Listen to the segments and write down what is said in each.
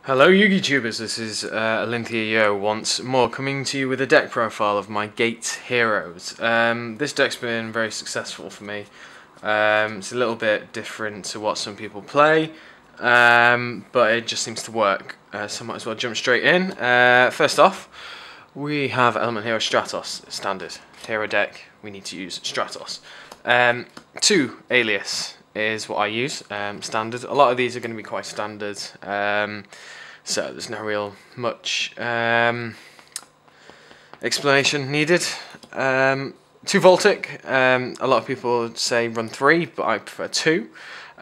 Hello YouTubers, this is Olympia Yo once more coming to you with a deck profile of my Gate Heroes. This deck's been very successful for me. It's a little bit different to what some people play, but it just seems to work, so I might as well jump straight in. First off, we have Element Hero Stratos, standard hero deck. We need to use Stratos. 2 Alias is what I use, standard. A lot of these are going to be quite standard, so there's no real much explanation needed. 2 Voltic, a lot of people say run 3, but I prefer 2.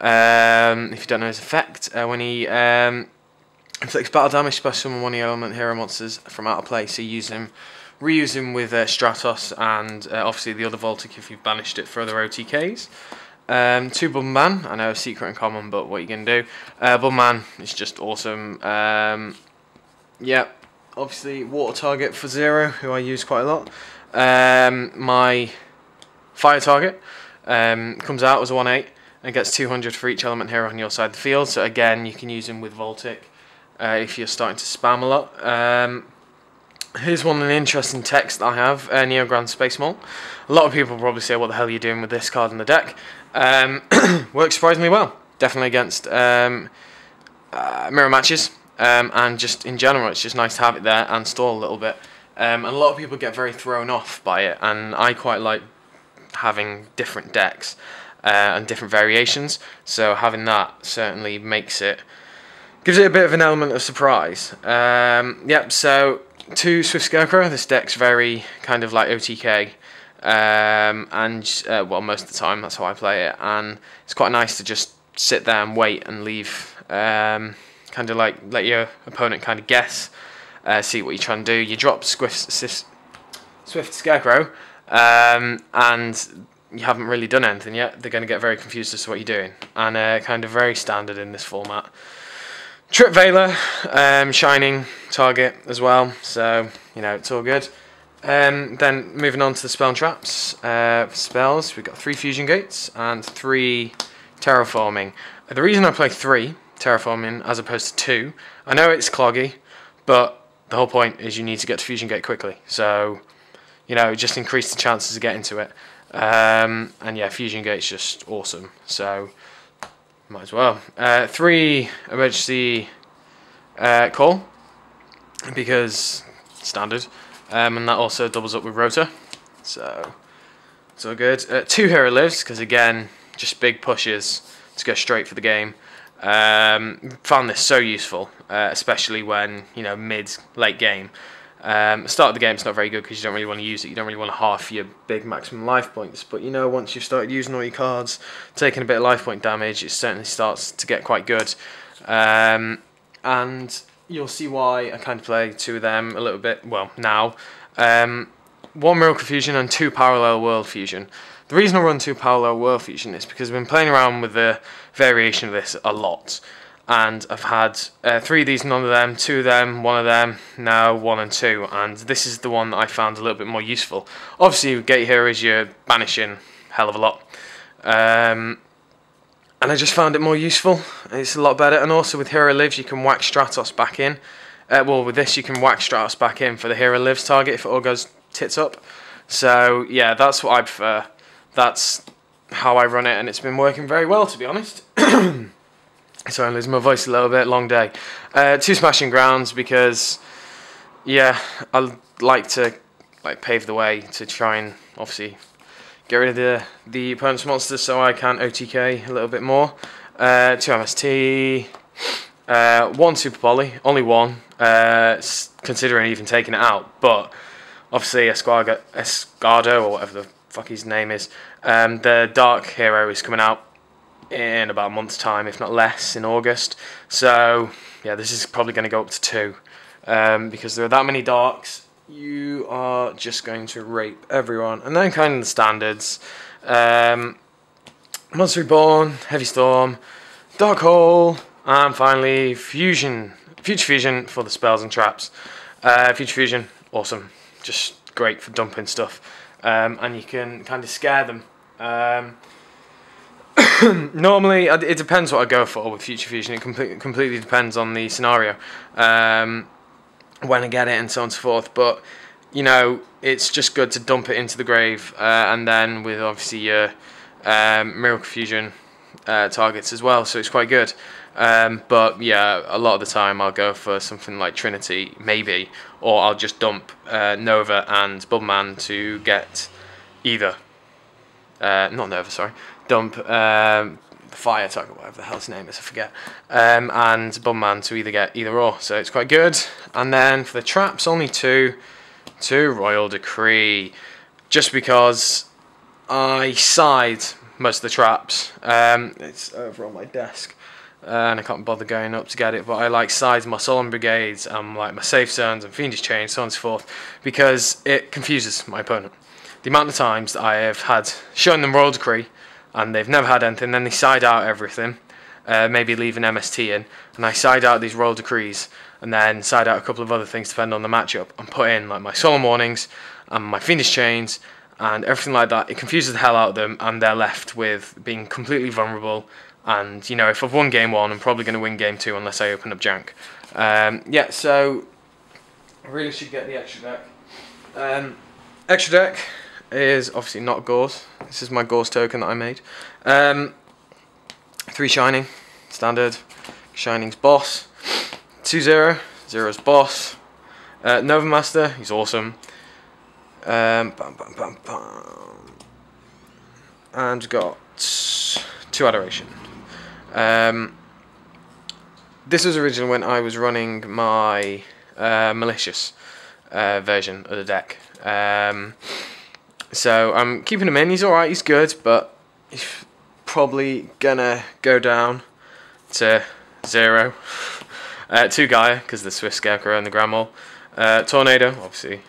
If you don't know his effect, when he inflicts battle damage by summon one of your element hero monsters from out of play, so you reuse him with Stratos and obviously the other Voltic if you've banished it for other OTKs. 2 Bubman, I know secret and common, but what are you going to do? Bubman is just awesome. Yeah, obviously water target for 0, who I use quite a lot. My fire target comes out as a 1/8 and gets 200 for each element hero on your side of the field, so again you can use him with Voltic if you're starting to spam a lot. Here's one of the interesting texts that I have, Neo Grand Space Mole. A lot of people probably say, what the hell are you doing with this card in the deck? Works surprisingly well, definitely against mirror matches, and just in general it's just nice to have it there and stall a little bit. And a lot of people get very thrown off by it, and I quite like having different decks and different variations, so having that certainly gives it a bit of an element of surprise. Yep, so 2 Swift Scarecrow. This deck's very kind of like OTK, and well, most of the time that's how I play it, and it's quite nice to just sit there and wait and leave, kind of like let your opponent kind of guess, see what you're trying to do. You drop Swift Scarecrow, and you haven't really done anything yet. They're going to get very confused as to what you're doing, and kind of very standard in this format. Trip Veiler, shining target as well, so you know it's all good. Then moving on to the spell and traps. For spells, we've got 3 Fusion Gates and 3 Terraforming. The reason I play 3 Terraforming as opposed to 2, I know it's cloggy, but the whole point is you need to get to Fusion Gate quickly, so you know just increase the chances of getting to it. And yeah, Fusion Gate's just awesome, so might as well. 3 Emergency Call, because standard, and that also doubles up with Rota, so it's all good. 2 Hero Lives, because again, just big pushes to go straight for the game. Found this so useful, especially when, you know, late game. Start of the game it's not very good because you don't really want to use it. You don't really want to half your big maximum life points. But you know, once you've started using all your cards, taking a bit of life point damage, it certainly starts to get quite good. And you'll see why I kind of play 2 of them a little bit. Well, now 1 Miracle Fusion and 2 Parallel World Fusion. The reason I run 2 Parallel World Fusion is because I've been playing around with the variation of this a lot. And I've had 3 of these, none of them, 2 of them, 1 of them, now 1 and 2, and this is the one that I found a little bit more useful. Obviously with Gate Heroes you're banishing a hell of a lot, and I just found it more useful. It's a lot better, and also with Hero Lives you can whack Stratos back in. Well, with this you can whack Stratos back in for the Hero Lives target if it all goes tits up. So yeah, that's what I prefer. That's how I run it, and it's been working very well, to be honest. Sorry, I'm losing my voice a little bit, long day. 2 Smashing Grounds, because yeah, I like to pave the way to try and obviously get rid of the opponent's monsters so I can OTK a little bit more. 2 MST, 1 Super Poly, only 1, considering even taking it out, but obviously Escardo, or whatever the fuck his name is, the Dark Hero is coming out in about a month's time, if not less, in August. So yeah, this is probably going to go up to 2, because there are that many darks. You are just going to rape everyone. And then kind of the standards: Monster Reborn, Heavy Storm, Dark Hole, and finally Future Fusion for the spells and traps. Future Fusion, awesome, just great for dumping stuff, and you can kind of scare them. Normally, it depends what I go for with Future Fusion. It completely depends on the scenario, when I get it and so on and so forth. But, you know, it's just good to dump it into the grave, and then with obviously your Miracle Fusion targets as well, so it's quite good. But yeah, a lot of the time I'll go for something like Trinity, maybe, or I'll just dump Nova and Bubbleman to get either. Not Nova, sorry. Dump Fire target, whatever the hell his name is, I forget. And Bubbleman to either get either or, so it's quite good. And then for the traps, only two Royal Decree, just because I side most of the traps. It's over on my desk, and I can't bother going up to get it, but I like side my Solemn Brigades and like my Safe Zones and Fiendish Chains, so on and so forth, because it confuses my opponent. The amount of times that I have had shown them Royal Decree and they've never had anything, then they side out everything, maybe leave an MST in, and I side out these Royal Decrees and then side out a couple of other things depending on the matchup, and put in like my Solemn Warnings and my Fiendish Chains and everything like that. It confuses the hell out of them, and they're left with being completely vulnerable. And you know, if I've won game 1, I'm probably going to win game 2 unless I open up jank. Yeah, so I really should get the extra deck. Extra deck is obviously not Gauze. This is my Gauze token that I made. 3 Shining, standard. Shining's boss. 2-0, Zero's boss. Nova Master, he's awesome. And got 2 Adoration. This was originally when I was running my malicious version of the deck. So I'm keeping him in. He's alright, he's good, but he's probably gonna go down to 0. 2 Gaia, because the Swift Scarecrow and the Grand Mole. Tornado, obviously,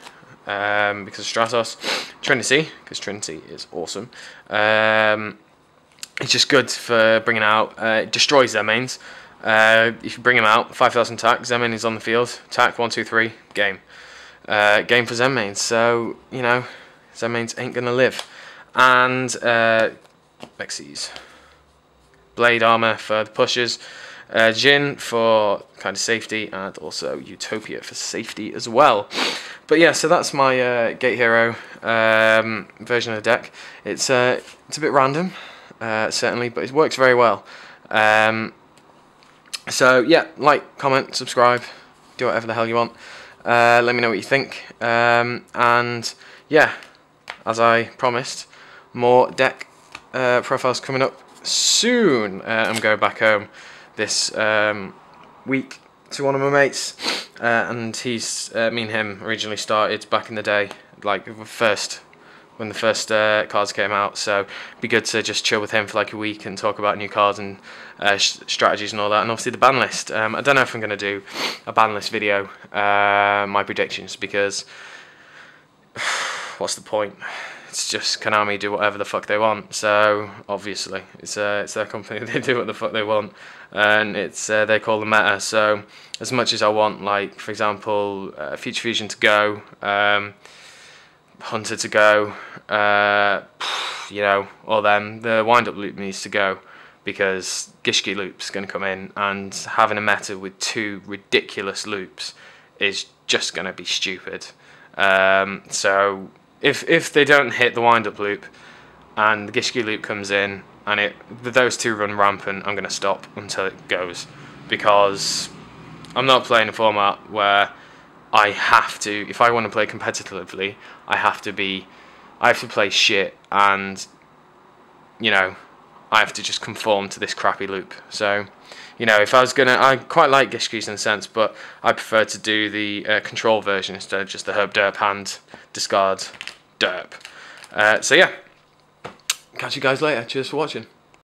because of Stratos. Trinity, because Trinity is awesome. It's just good for bringing out, it destroys their mains. If you bring him out, 5,000 attack, Zen is on the field, attack 1, 2, 3, game. Game for Zen mains, so, you know, Zen mains ain't gonna live. And, Mexies. Blade armor for the pushes. Jin for kind of safety, and also Utopia for safety as well. But yeah, so that's my Gate Hero version of the deck. It's a bit random, certainly, but it works very well. So yeah, like, comment, subscribe, do whatever the hell you want. Let me know what you think. And yeah, as I promised, more deck profiles coming up soon. I'm going back home this week to one of my mates, and he's me and him originally started back in the day, like when the first cards came out, so it'd be good to just chill with him for like a week and talk about new cards and strategies and all that, and obviously the ban list. I don't know if I'm going to do a ban list video, my predictions, because what's the point? It's just Konami do whatever the fuck they want, so obviously it's their company, they do what the fuck they want, and it's they call the meta. So as much as I want, like for example, Future Fusion to go, Hunter to go, you know, all them, the wind up loop needs to go, because Gishki loop's going to come in, and having a meta with 2 ridiculous loops is just going to be stupid. So if they don't hit the wind-up loop and the Gishki loop comes in and those 2 run rampant, I'm going to stop until it goes, because I'm not playing a format where I have to, if I want to play competitively, I have to play shit, and you know, I have to just conform to this crappy loop. So, you know, if I was gonna, I quite like Gishkis in a sense, but I prefer to do the control version instead of just the herb derp hand discard derp. So yeah, catch you guys later. Cheers for watching.